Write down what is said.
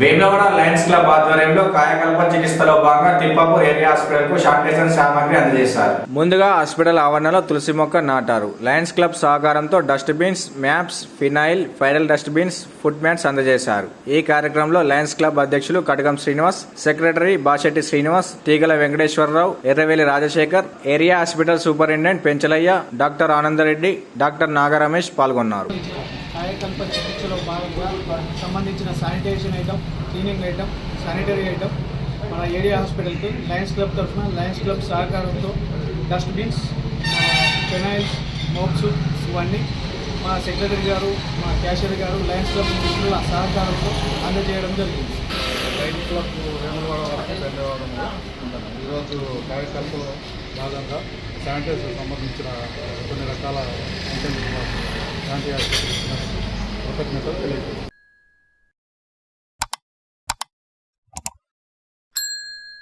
Vemulawada Lions club ఆధ్వర్యంలో కాయకల్ప చికిత్సలో భాగంగా తిప్పాపూర్ ఏరియా హాస్పిటల్ కు శానిటైజర్ సామాగ్రి అందజేశారు. ముందుగా హాస్పిటల్ ఆవరణలో తులసి మొక్క నాటారు. లయన్స్ క్లబ్ సహకారంతో డస్ట్ బిన్స్, మ్యాప్స్, ఫినాయిల్, ఫైరల్ డస్ట్ బిన్స్, ఫుట్ మ్యాట్స్ అందజేశారు. ఈ కార్యక్రమంలో లయన్స్ క్లబ్ అధ్యక్షులు Katakam Srinivas, secretary Bashetti Srinivas, Teegala Venkateswararao, Erraveli Rajasekhar, area hospital superintendent Penchalaiah, doctor Anandreddy, doctor Nagaramesh పాల్గొన్నారు. కాయకల్ప చికిత్సలో భాగంగా సంబంధించిన sanitisation item, cleaning item, sanitary item మన ఏరియా హాస్పిటల్కి లయన్స్ క్లబ్ తరఫున లయన్స్ క్లబ్ సహకారంతో డస్ట్ బిన్స్, ఫెనాయిల్స్, మోప్స్ ఇవన్నీ మా సెక్రటరీ గారు, మా క్యాషియర్ గారు లయన్స్ క్లబ్ మిత్రుల సహకారంతో అందజేయడం జరిగింది. లయన్స్ క్లబ్ వేములవాడ వారికి ధన్యవాదములు. ఈరోజు కార్యకల్పలో భాగంగా శానిటైజర్ సంబంధించిన కొన్ని రకాల ఐటమ్స్ శానిటైజర్ కృతజ్ఞతలు తెలియజేస్తాను.